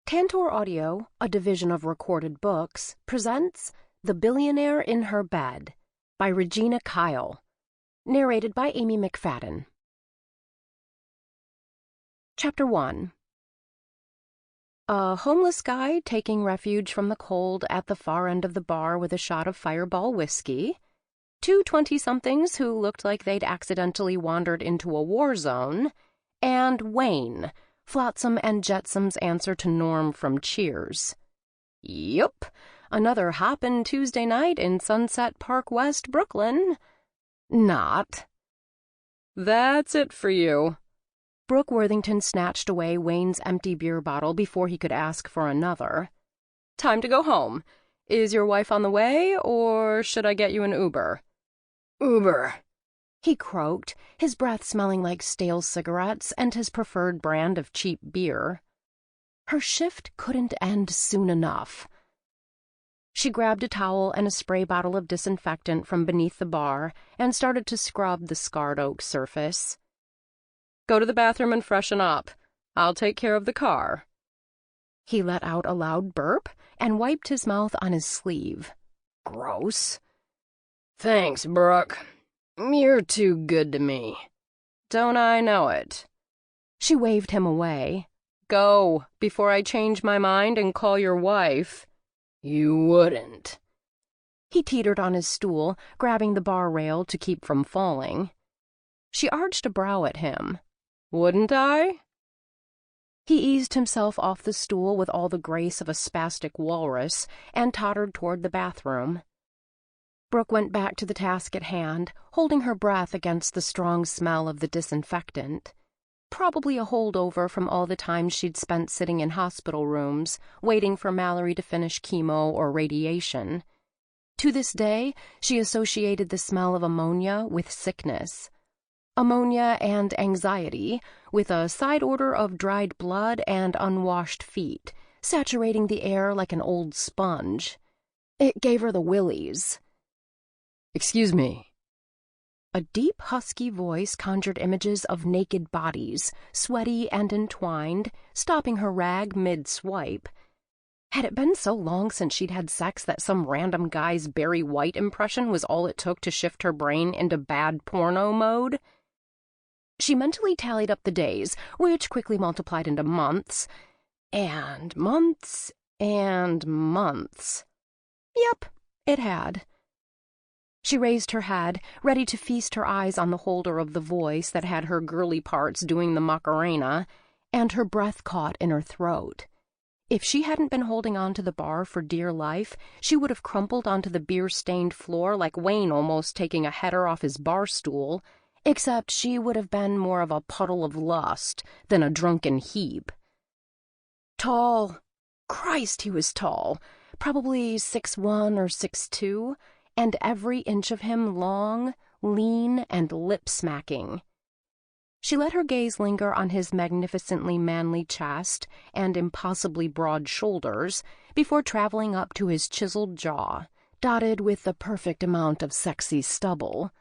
Tantor Audio, a division of Recorded Books, presents The Billionaire in Her Bed by Regina Kyle, narrated by Amy Mcfadden. Chapter 1. A homeless guy taking refuge from the cold at the far end of the bar with a shot of Fireball whiskey, two 20-somethings who looked like they'd accidentally wandered into a war zone, and Wayne, Flotsam and Jetsam's answer to Norm from Cheers. Yup, another hoppin' Tuesday night in Sunset Park West, Brooklyn. Not. That's it for you. Brooke Worthington snatched away Wayne's empty beer bottle before he could ask for another. Time to go home. Is your wife on the way, or should I get you an Uber? Uber, he croaked, his breath smelling like stale cigarettes and his preferred brand of cheap beer. Her shift couldn't end soon enough. She grabbed a towel and a spray bottle of disinfectant from beneath the bar and started to scrub the scarred oak surface. Go to the bathroom and freshen up. I'll take care of the car. He let out a loud burp and wiped his mouth on his sleeve. Gross. Thanks, Brooke. You're too good to me. Don't I know it? She waved him away. Go, before I change my mind and call your wife. You wouldn't. He teetered on his stool, grabbing the bar rail to keep from falling. She arched a brow at him. Wouldn't I? He eased himself off the stool with all the grace of a spastic walrus and tottered toward the bathroom. Brooke went back to the task at hand, holding her breath against the strong smell of the disinfectant. Probably a holdover from all the time she'd spent sitting in hospital rooms, waiting for Mallory to finish chemo or radiation. To this day, she associated the smell of ammonia with sickness. Ammonia and anxiety, with a side order of dried blood and unwashed feet, saturating the air like an old sponge. It gave her the willies. Excuse me. A deep, husky voice conjured images of naked bodies, sweaty and entwined, stopping her rag mid-swipe. Had it been so long since she'd had sex that some random guy's Barry White impression was all it took to shift her brain into bad porno mode? She mentally tallied up the days, which quickly multiplied into months. And months, and months. Yep, it had. She raised her head, ready to feast her eyes on the holder of the voice that had her girly parts doing the Macarena, and her breath caught in her throat. If she hadn't been holding on to the bar for dear life, she would have crumpled onto the beer-stained floor like Wayne almost taking a header off his bar stool, except she would have been more of a puddle of lust than a drunken heap. Tall. Christ, he was tall. Probably 6'1" or 6'2", and every inch of him long, lean, and lip-smacking. She let her gaze linger on his magnificently manly chest and impossibly broad shoulders before traveling up to his chiseled jaw, dotted with the perfect amount of sexy stubble.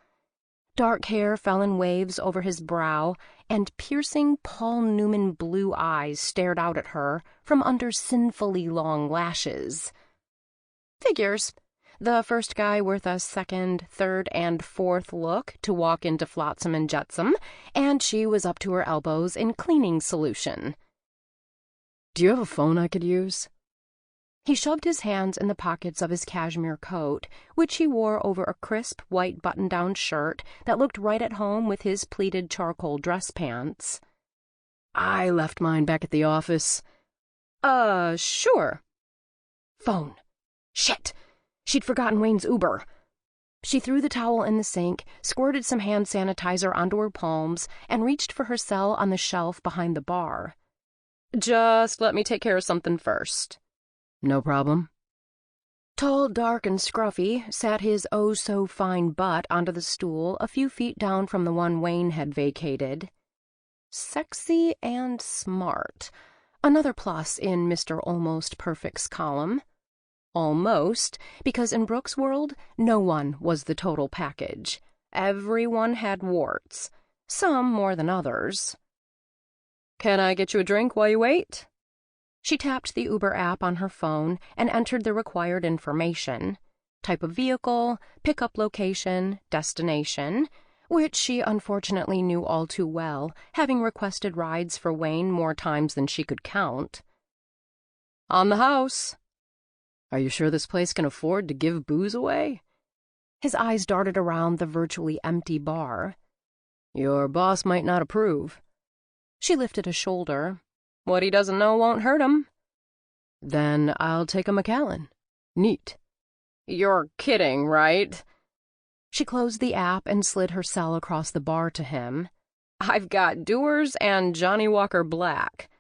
Dark hair fell in waves over his brow, and piercing Paul Newman blue eyes stared out at her from under sinfully long lashes. Figures. The first guy worth a second, third, and fourth look to walk into Flotsam and Jetsam, and she was up to her elbows in cleaning solution. Do you have a phone I could use? He shoved his hands in the pockets of his cashmere coat, which he wore over a crisp white button-down shirt that looked right at home with his pleated charcoal dress pants. I left mine back at the office. Sure. Phone. Shit! She'd forgotten Wayne's Uber. She threw the towel in the sink, squirted some hand sanitizer onto her palms, and reached for her cell on the shelf behind the bar. Just let me take care of something first. No problem. Tall, dark, and scruffy, sat his oh-so-fine butt onto the stool a few feet down from the one Wayne had vacated. Sexy and smart. Another plus in Mr. Almost Perfect's column. Almost, because in Brooke's world, no one was the total package. Everyone had warts, some more than others. Can I get you a drink while you wait? She tapped the Uber app on her phone and entered the required information: type of vehicle, pickup location, destination, which she unfortunately knew all too well, having requested rides for Wayne more times than she could count. "On the house." "Are you sure this place can afford to give booze away?" His eyes darted around the virtually empty bar. "Your boss might not approve." She lifted a shoulder. "What he doesn't know won't hurt him." "Then I'll take a Macallan. Neat." "You're kidding, right?" She closed the app and slid her cell across the bar to him. "I've got Dewar's and Johnny Walker Black."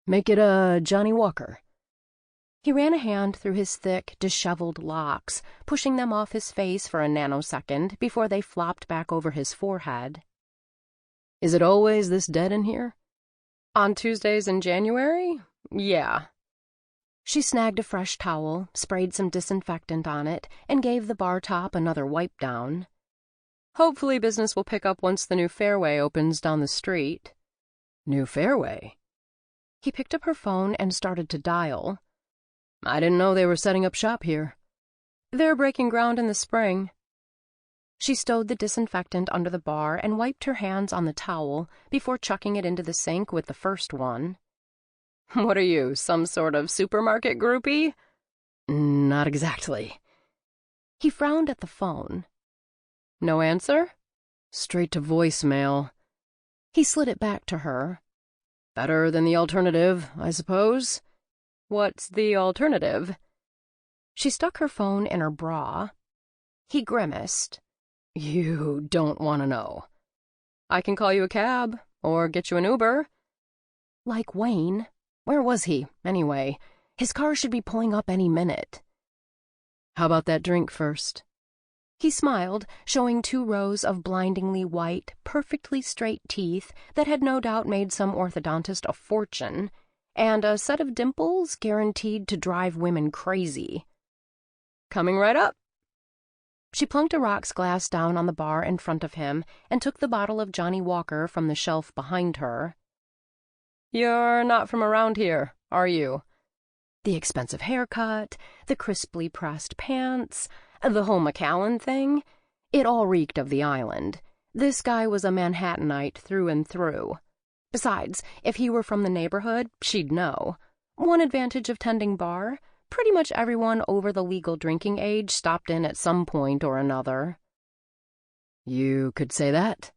"Make it a Johnny Walker." He ran a hand through his thick, disheveled locks, pushing them off his face for a nanosecond before they flopped back over his forehead. "Is it always this dead in here?" "On Tuesdays in January? Yeah." She snagged a fresh towel, sprayed some disinfectant on it, and gave the bar top another wipe down. "Hopefully business will pick up once the new fairway opens down the street." "New fairway?" He picked up her phone and started to dial. "I didn't know they were setting up shop here." "They're breaking ground in the spring." She stowed the disinfectant under the bar and wiped her hands on the towel before chucking it into the sink with the first one. "What are you, some sort of supermarket groupie?" "Not exactly." He frowned at the phone. "No answer?" "Straight to voicemail." He slid it back to her. "Better than the alternative, I suppose." "What's the alternative?" She stuck her phone in her bra. He grimaced. "You don't want to know." "I can call you a cab, or get you an Uber." Like Wayne. Where was he, anyway? His car should be pulling up any minute. "How about that drink first?" He smiled, showing 2 rows of blindingly white, perfectly straight teeth that had no doubt made some orthodontist a fortune, and a set of dimples guaranteed to drive women crazy. "Coming right up." She plunked a rocks glass down on the bar in front of him and took the bottle of Johnny Walker from the shelf behind her. "You're not from around here, are you?" The expensive haircut, the crisply pressed pants, the whole Macallan thing. It all reeked of the island. This guy was a Manhattanite through and through. Besides, if he were from the neighborhood, she'd know. One advantage of tending bar: pretty much everyone over the legal drinking age stopped in at some point or another. "You could say that?"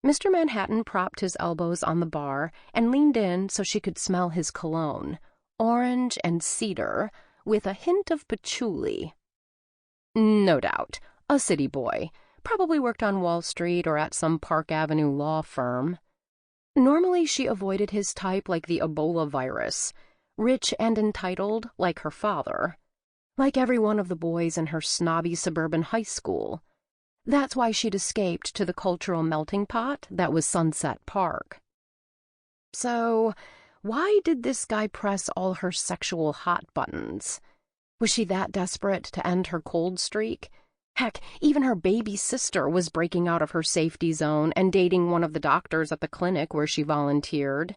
Mr. Manhattan propped his elbows on the bar and leaned in so she could smell his cologne, orange and cedar, with a hint of patchouli. No doubt, a city boy, probably worked on Wall Street or at some Park Avenue law firm. Normally she avoided his type like the Ebola virus, rich and entitled like her father, like every one of the boys in her snobby suburban high school. That's why she'd escaped to the cultural melting pot that was Sunset Park. So, why did this guy press all her sexual hot buttons? Was she that desperate to end her cold streak? Heck, even her baby sister was breaking out of her safety zone and dating one of the doctors at the clinic where she volunteered.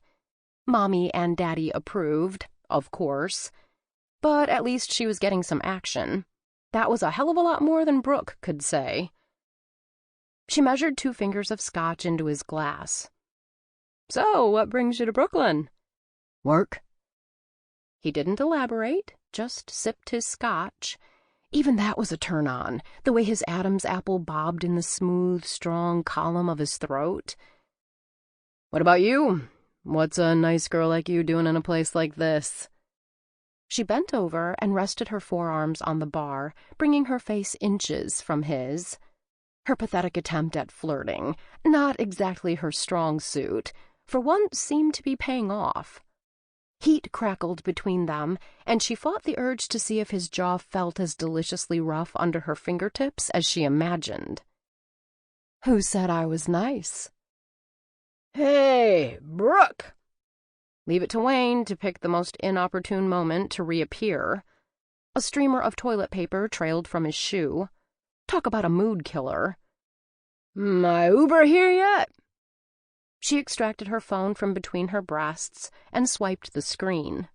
Mommy and Daddy approved, of course. But at least she was getting some action. That was a hell of a lot more than Brooke could say. She measured 2 fingers of scotch into his glass. "So, what brings you to Brooklyn?" "Work." He didn't elaborate, just sipped his scotch. Even that was a turn-on, the way his Adam's apple bobbed in the smooth, strong column of his throat. "What about you? What's a nice girl like you doing in a place like this?" She bent over and rested her forearms on the bar, bringing her face inches from his. Her pathetic attempt at flirting, not exactly her strong suit, for once seemed to be paying off. Heat crackled between them, and she fought the urge to see if his jaw felt as deliciously rough under her fingertips as she imagined. "Who said I was nice?" "Hey, Brooke!" Leave it to Wayne to pick the most inopportune moment to reappear. A streamer of toilet paper trailed from his shoe. Talk about a mood killer. "My Uber here yet?" She extracted her phone from between her breasts and swiped the screen.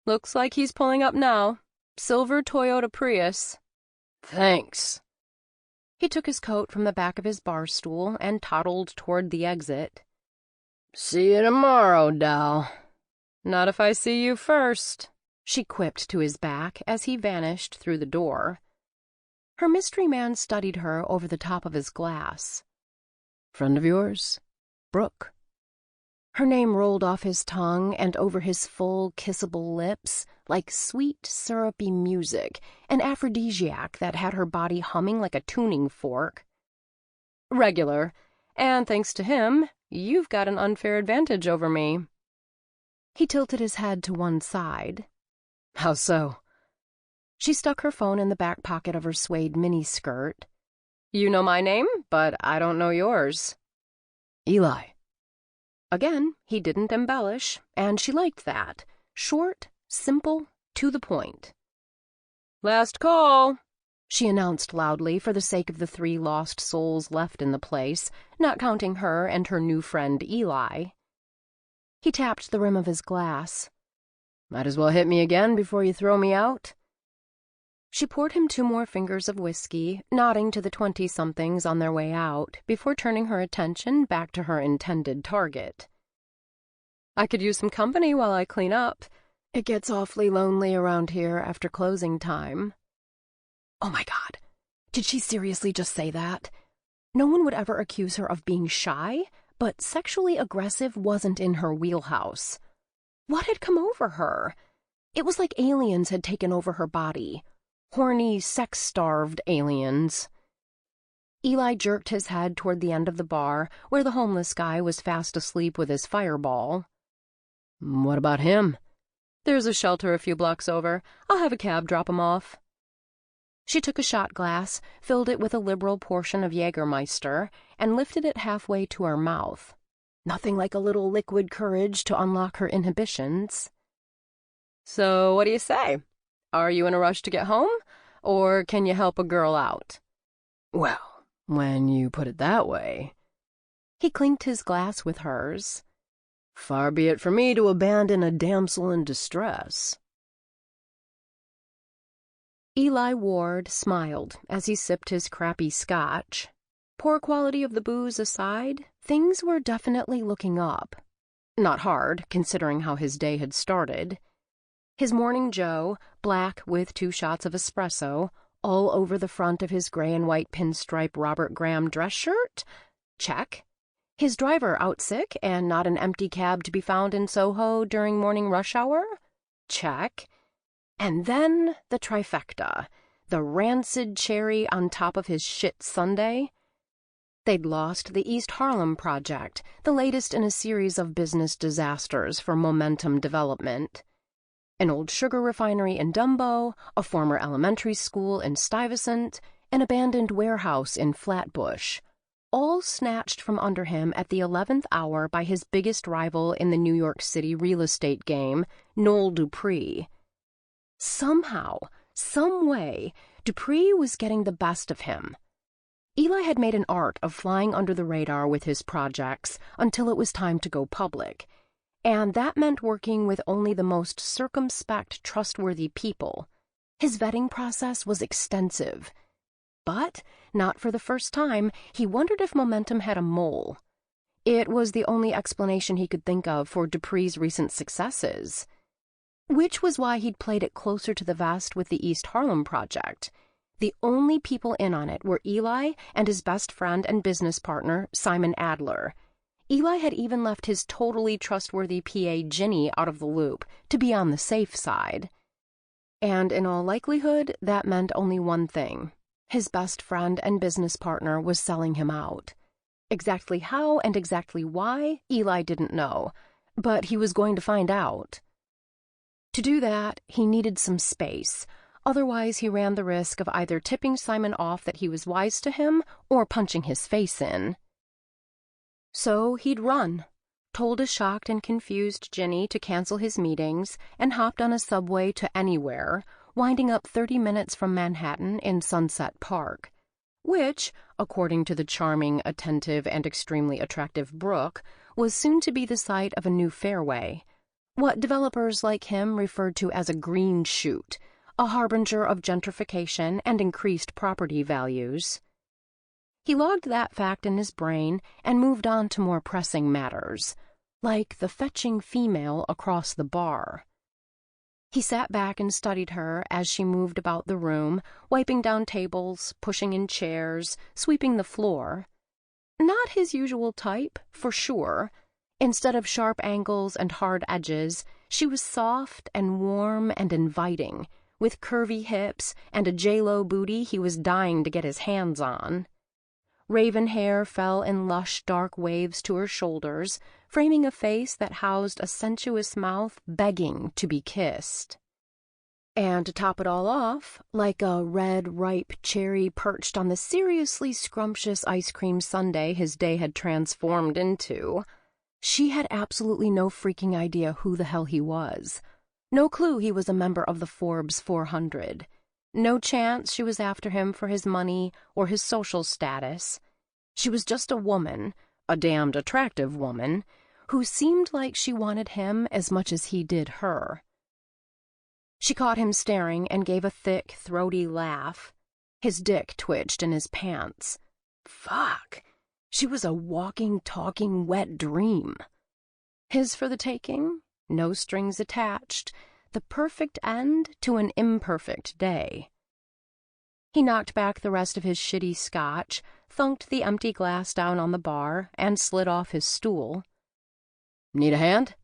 "Looks like he's pulling up now. Silver Toyota Prius." "Thanks." He took his coat from the back of his bar stool and toddled toward the exit. "See you tomorrow, doll." "Not if I see you first," she quipped to his back as he vanished through the door. Her mystery man studied her over the top of his glass. "Friend of yours? Brooke?" Her name rolled off his tongue and over his full, kissable lips like sweet, syrupy music, an aphrodisiac that had her body humming like a tuning fork. "Regular, and thanks to him, you've got an unfair advantage over me." He tilted his head to one side. "How so?" She stuck her phone in the back pocket of her suede miniskirt. "You know my name, but I don't know yours." "Eli." Again, he didn't embellish, and she liked that. Short, simple, to the point. "Last call," she announced loudly for the sake of the 3 lost souls left in the place, not counting her and her new friend Eli. He tapped the rim of his glass. "Might as well hit me again before you throw me out." She poured him 2 more fingers of whiskey, nodding to the 20-somethings on their way out, before turning her attention back to her intended target. "I could use some company while I clean up. It gets awfully lonely around here after closing time." Oh my God, did she seriously just say that? No one would ever accuse her of being shy, but sexually aggressive wasn't in her wheelhouse. What had come over her? It was like aliens had taken over her body. Horny, sex-starved aliens. Eli jerked his head toward the end of the bar, where the homeless guy was fast asleep with his fireball. "What about him?" "There's a shelter a few blocks over. I'll have a cab drop him off." She took a shot glass, filled it with a liberal portion of Jägermeister, and lifted it halfway to her mouth. Nothing like a little liquid courage to unlock her inhibitions. "So what do you say? Are you in a rush to get home, or can you help a girl out?" "Well, when you put it that way." He clinked his glass with hers. "Far be it from me to abandon a damsel in distress." Eli Ward smiled as he sipped his crappy scotch. Poor quality of the booze aside, things were definitely looking up. Not hard, considering how his day had started. His morning Joe, black with 2 shots of espresso, all over the front of his gray and white pinstripe Robert Graham dress shirt? Check. His driver out sick and not an empty cab to be found in Soho during morning rush hour? Check. And then the trifecta, the rancid cherry on top of his shit sundae. They'd lost the East Harlem project, the latest in a series of business disasters for Momentum Development. An old sugar refinery in Dumbo, a former elementary school in Stuyvesant, an abandoned warehouse in Flatbush, all snatched from under him at the 11th hour by his biggest rival in the New York City real estate game, Noel Dupree. Somehow, some way, Dupree was getting the best of him. Eli had made an art of flying under the radar with his projects until it was time to go public. And that meant working with only the most circumspect, trustworthy people. His vetting process was extensive. But, not for the first time, he wondered if Momentum had a mole. It was the only explanation he could think of for Dupree's recent successes. Which was why he'd played it closer to the vest with the East Harlem project. The only people in on it were Eli and his best friend and business partner, Simon Adler. Eli had even left his totally trustworthy PA Ginny out of the loop, to be on the safe side. And in all likelihood, that meant only one thing. His best friend and business partner was selling him out. Exactly how and exactly why, Eli didn't know, but he was going to find out. To do that, he needed some space. Otherwise, he ran the risk of either tipping Simon off that he was wise to him or punching his face in. So he'd run, told a shocked and confused Ginny to cancel his meetings, and hopped on a subway to anywhere, winding up 30 minutes from Manhattan in Sunset Park. which, according to the charming, attentive, and extremely attractive Brooke, was soon to be the site of a new fairway, what developers like him referred to as a green shoot, a harbinger of gentrification and increased property values. He logged that fact in his brain and moved on to more pressing matters, like the fetching female across the bar. He sat back and studied her as she moved about the room, wiping down tables, pushing in chairs, sweeping the floor. Not his usual type, for sure. Instead of sharp angles and hard edges, she was soft and warm and inviting, with curvy hips and a J-Lo booty he was dying to get his hands on. Raven hair fell in lush dark waves to her shoulders, framing a face that housed a sensuous mouth begging to be kissed. And to top it all off, like a red, ripe cherry perched on the seriously scrumptious ice cream sundae his day had transformed into, she had absolutely no freaking idea who the hell he was. No clue he was a member of the Forbes 400. No chance she was after him for his money or his social status. She was just a woman, a damned attractive woman, who seemed like she wanted him as much as he did her. She caught him staring and gave a thick, throaty laugh. His dick twitched in his pants. Fuck! She was a walking, talking, wet dream. His for the taking, no strings attached, the perfect end to an imperfect day. He knocked back the rest of his shitty scotch, thunked the empty glass down on the bar, and slid off his stool. "Need a hand?"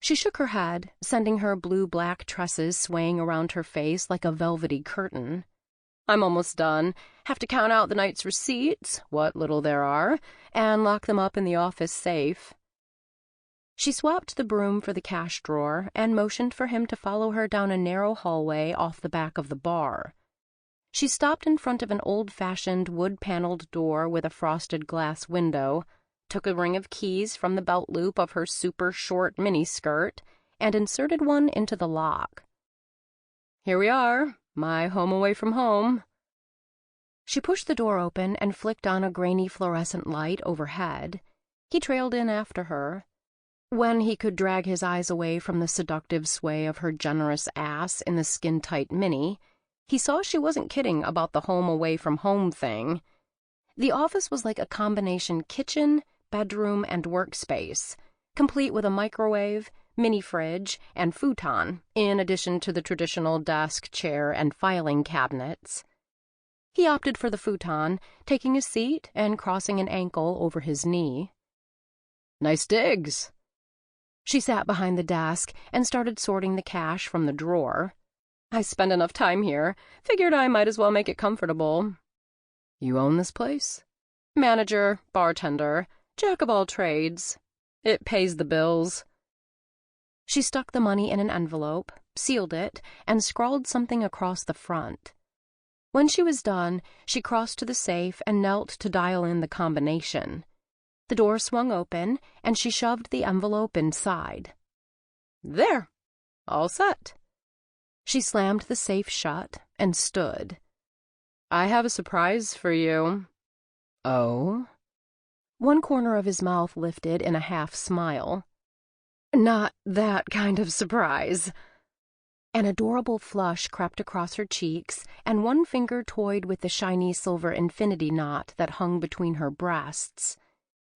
She shook her head, sending her blue-black tresses swaying around her face like a velvety curtain. "I'm almost done. Have to count out the night's receipts, what little there are, and lock them up in the office safe." She swapped the broom for the cash drawer and motioned for him to follow her down a narrow hallway off the back of the bar. She stopped in front of an old-fashioned wood-paneled door with a frosted glass window, took a ring of keys from the belt loop of her super-short miniskirt, and inserted one into the lock. "Here we are, my home away from home." She pushed the door open and flicked on a grainy fluorescent light overhead. He trailed in after her. When he could drag his eyes away from the seductive sway of her generous ass in the skin-tight mini, he saw she wasn't kidding about the home-away-from-home thing. The office was like a combination kitchen, bedroom, and workspace, complete with a microwave, mini-fridge, and futon, in addition to the traditional desk, chair, and filing cabinets. He opted for the futon, taking a seat and crossing an ankle over his knee. "Nice digs." She sat behind the desk and started sorting the cash from the drawer. "I spend enough time here. Figured I might as well make it comfortable." "You own this place?" "Manager, bartender, jack of all trades. It pays the bills." She stuck the money in an envelope, sealed it, and scrawled something across the front. When she was done, she crossed to the safe and knelt to dial in the combination. The door swung open, and she shoved the envelope inside. "There, all set." She slammed the safe shut and stood. "I have a surprise for you." "Oh?" One corner of his mouth lifted in a half-smile. "Not that kind of surprise." An adorable flush crept across her cheeks, and one finger toyed with the shiny silver infinity knot that hung between her breasts.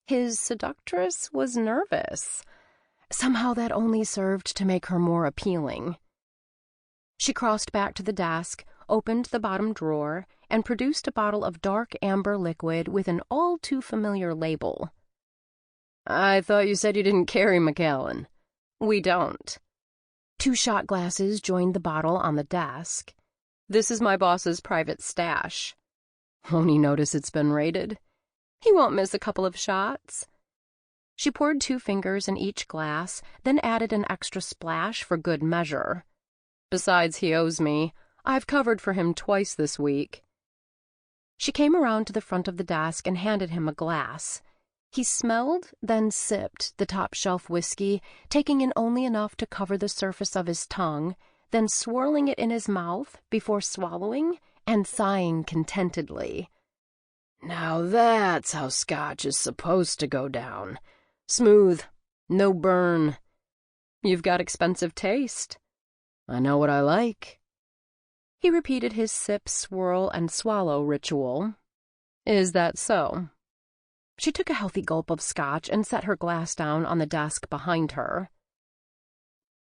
His seductress was nervous. Somehow that only served to make her more appealing. She crossed back to the desk, opened the bottom drawer, and produced a bottle of dark amber liquid with an all-too-familiar label. "I thought you said you didn't carry Mcfadden." "We don't." 2 shot glasses joined the bottle on the desk. "This is my boss's private stash." "Won't he notice it's been raided?" "He won't miss a couple of shots." She poured 2 fingers in each glass, then added an extra splash for good measure. "Besides, he owes me. I've covered for him twice this week." She came around to the front of the desk and handed him a glass. He smelled, then sipped the top-shelf whiskey, taking in only enough to cover the surface of his tongue, then swirling it in his mouth before swallowing and sighing contentedly. Now that's how Scotch is supposed to go down. Smooth, no burn. You've got expensive taste. I know what I like. He repeated his sip, swirl, and swallow ritual. Is that so? She took a healthy gulp of Scotch and set her glass down on the desk behind her.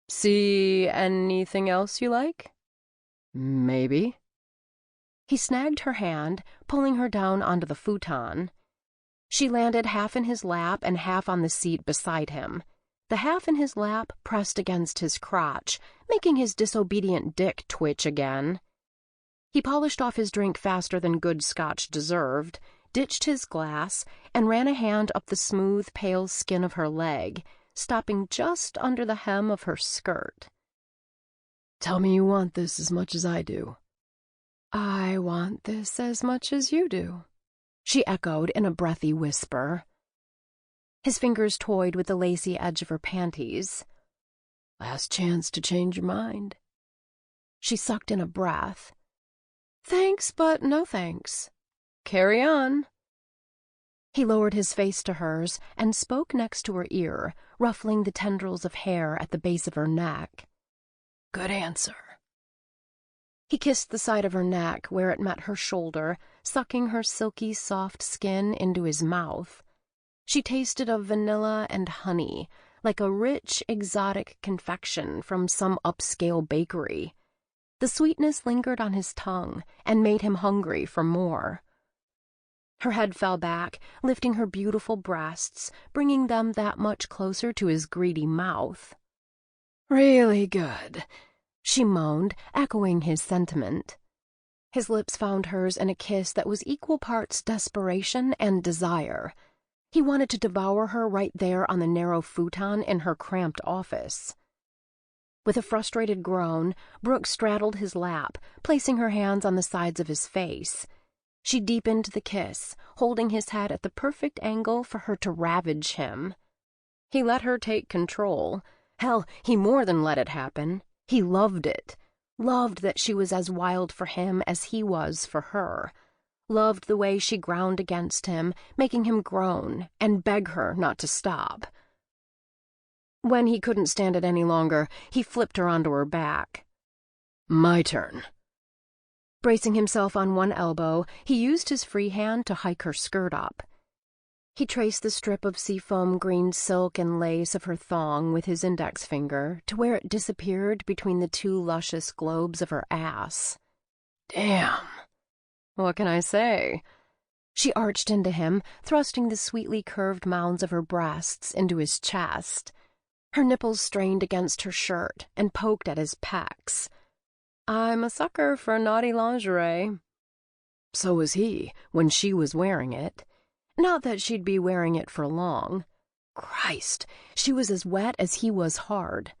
See anything else you like? Maybe. He snagged her hand, pulling her down onto the futon. She landed half in his lap and half on the seat beside him. The half in his lap pressed against his crotch, making his disobedient dick twitch again. He polished off his drink faster than good Scotch deserved, ditched his glass, and ran a hand up the smooth, pale skin of her leg, stopping just under the hem of her skirt. Tell me you want this as much as I do. I want this as much as you do, she echoed in a breathy whisper. His fingers toyed with the lacy edge of her panties. Last chance to change your mind. She sucked in a breath. Thanks, but no thanks. Carry on. He lowered his face to hers and spoke next to her ear, ruffling the tendrils of hair at the base of her neck. Good answer. He kissed the side of her neck where it met her shoulder, sucking her silky, soft skin into his mouth. She tasted of vanilla and honey, like a rich, exotic confection from some upscale bakery. The sweetness lingered on his tongue and made him hungry for more. Her head fell back, lifting her beautiful breasts, bringing them that much closer to his greedy mouth. Really good, she moaned, echoing his sentiment. His lips found hers in a kiss that was equal parts desperation and desire. He wanted to devour her right there on the narrow futon in her cramped office. With a frustrated groan, Brooke straddled his lap, placing her hands on the sides of his face. She deepened the kiss, holding his head at the perfect angle for her to ravage him. He let her take control. Hell, he more than let it happen. He loved it. Loved that she was as wild for him as he was for her. Loved the way she ground against him, making him groan and beg her not to stop. When he couldn't stand it any longer, he flipped her onto her back. My turn. Bracing himself on one elbow, he used his free hand to hike her skirt up. He traced the strip of seafoam green silk and lace of her thong with his index finger to where it disappeared between the two luscious globes of her ass. Damn. What can I say? She arched into him, thrusting the sweetly curved mounds of her breasts into his chest. Her nipples strained against her shirt and poked at his pecs. I'm a sucker for naughty lingerie. So was he, when she was wearing it. Not that she'd be wearing it for long. Christ, she was as wet as he was hard.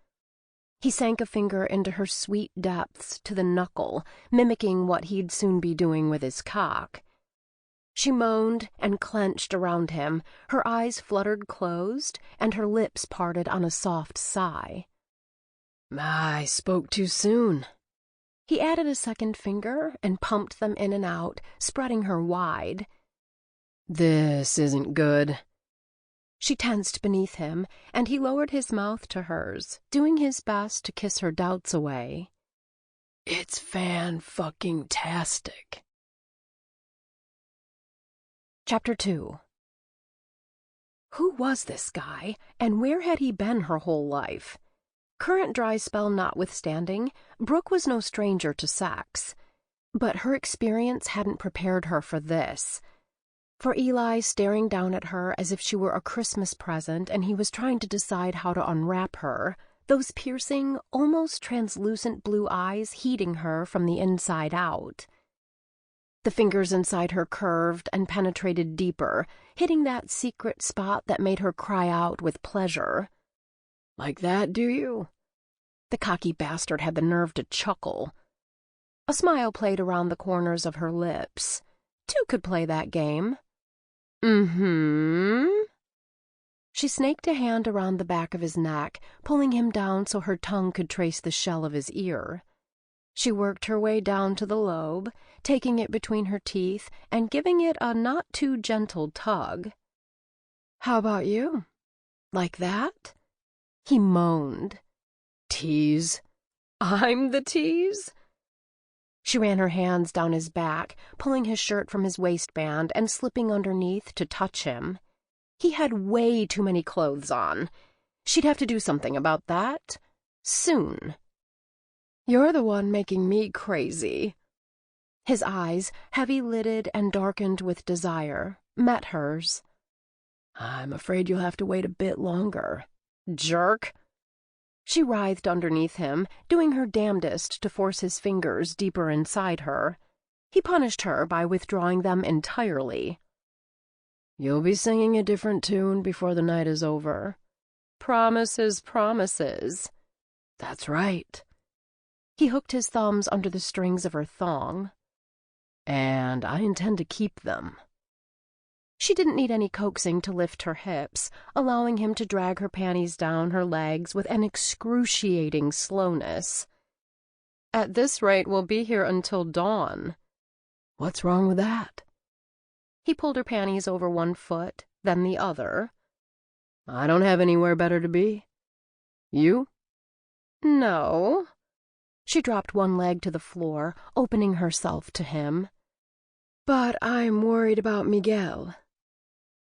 He sank a finger into her sweet depths to the knuckle, mimicking what he'd soon be doing with his cock. She moaned and clenched around him, her eyes fluttered closed, and her lips parted on a soft sigh. I spoke too soon. He added a second finger and pumped them in and out, spreading her wide. This isn't good. She tensed beneath him, and he lowered his mouth to hers, doing his best to kiss her doubts away. It's fan-fucking-tastic. Chapter 2. Who was this guy, and where had he been her whole life? Current dry spell notwithstanding, Brooke was no stranger to sex. But her experience hadn't prepared her for this. For Eli staring down at her as if she were a Christmas present and he was trying to decide how to unwrap her, those piercing, almost translucent blue eyes heating her from the inside out. The fingers inside her curved and penetrated deeper, hitting that secret spot that made her cry out with pleasure. Like that, do you? The cocky bastard had the nerve to chuckle. A smile played around the corners of her lips. Two could play that game. Mm-hmm. She snaked a hand around the back of his neck, pulling him down so her tongue could trace the shell of his ear. She worked her way down to the lobe, taking it between her teeth and giving it a not-too-gentle tug. "How about you? Like that?" He moaned. Tease? "I'm the tease?" She ran her hands down his back, pulling his shirt from his waistband and slipping underneath to touch him. He had way too many clothes on. She'd have to do something about that. Soon. "You're the one making me crazy." His eyes, heavy-lidded and darkened with desire, met hers. "I'm afraid you'll have to wait a bit longer. Jerk." She writhed underneath him, doing her damnedest to force his fingers deeper inside her. He punished her by withdrawing them entirely. "You'll be singing a different tune before the night is over." "Promises, promises." "That's right." He hooked his thumbs under the strings of her thong. "And I intend to keep them." She didn't need any coaxing to lift her hips, allowing him to drag her panties down her legs with an excruciating slowness. "At this rate, we'll be here until dawn." "What's wrong with that?" He pulled her panties over one foot, then the other. "I don't have anywhere better to be. You?" "No." She dropped one leg to the floor, opening herself to him. "But I'm worried about Miguel."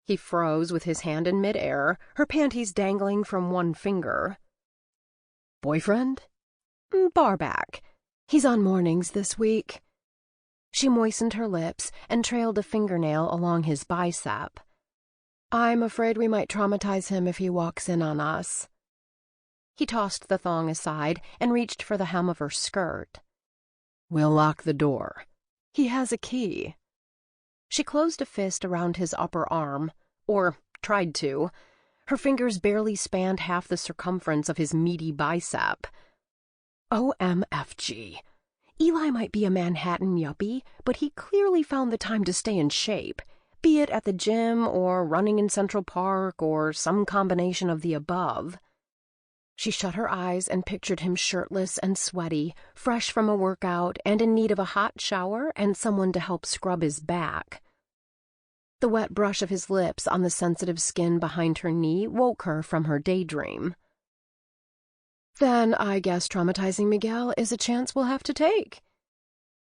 He froze with his hand in midair, her panties dangling from one finger. "Boyfriend?" "Barback. He's on mornings this week." She moistened her lips and trailed a fingernail along his bicep. "I'm afraid we might traumatize him if he walks in on us." He tossed the thong aside and reached for the hem of her skirt. "We'll lock the door. He has a key." She closed a fist around his upper arm, or tried to. Her fingers barely spanned half the circumference of his meaty bicep. OMFG. Eli might be a Manhattan yuppie, but he clearly found the time to stay in shape, be it at the gym or running in Central Park or some combination of the above. She shut her eyes and pictured him shirtless and sweaty, fresh from a workout and in need of a hot shower and someone to help scrub his back. The wet brush of his lips on the sensitive skin behind her knee woke her from her daydream. "Then I guess traumatizing Miguel is a chance we'll have to take."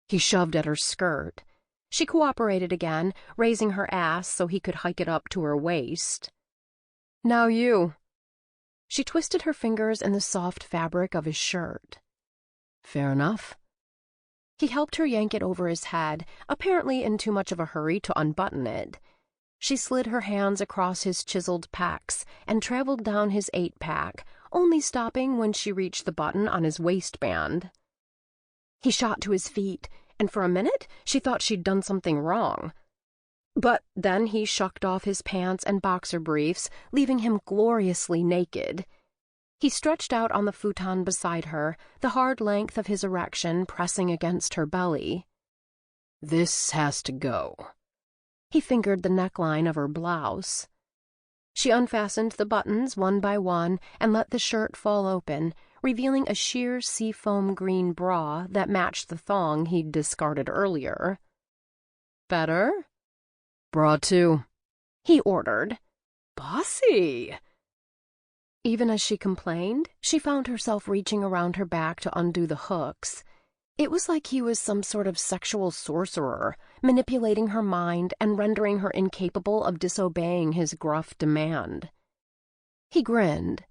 He shoved at her skirt. She cooperated again, raising her ass so he could hike it up to her waist. "Now you." She twisted her fingers in the soft fabric of his shirt. "Fair enough." He helped her yank it over his head, apparently in too much of a hurry to unbutton it. She slid her hands across his chiseled pecs and traveled down his 8-pack, only stopping when she reached the button on his waistband. He shot to his feet, and for a minute she thought she'd done something wrong. But then he shucked off his pants and boxer briefs, leaving him gloriously naked. He stretched out on the futon beside her, the hard length of his erection pressing against her belly. "This has to go." He fingered the neckline of her blouse. She unfastened the buttons one by one and let the shirt fall open, revealing a sheer seafoam green bra that matched the thong he'd discarded earlier. "Better?" "Bra too," he ordered. "Bossy." Even as she complained, she found herself reaching around her back to undo the hooks. It was like he was some sort of sexual sorcerer, manipulating her mind and rendering her incapable of disobeying his gruff demand. He grinned.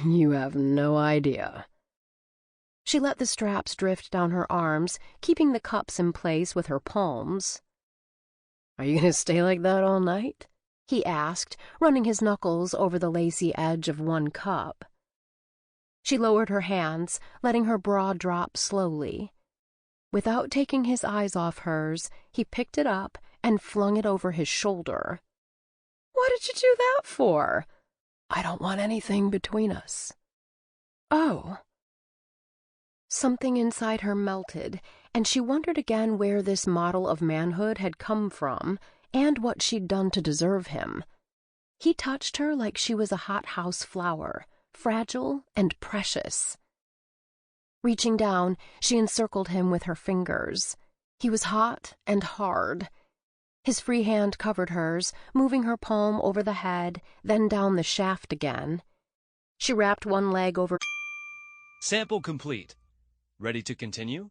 "You have no idea." She let the straps drift down her arms, keeping the cups in place with her palms. "Are you going to stay like that all night?" he asked, running his knuckles over the lacy edge of one cup. She lowered her hands, letting her bra drop slowly. Without taking his eyes off hers, he picked it up and flung it over his shoulder. "What did you do that for?" "I don't want anything between us." "Oh." Something inside her melted, and she wondered again where this model of manhood had come from, and what she'd done to deserve him. He touched her like she was a hothouse flower, fragile and precious. Reaching down, she encircled him with her fingers. He was hot and hard. His free hand covered hers, moving her palm over the head, then down the shaft again. She wrapped one leg over... Sample complete. Ready to continue?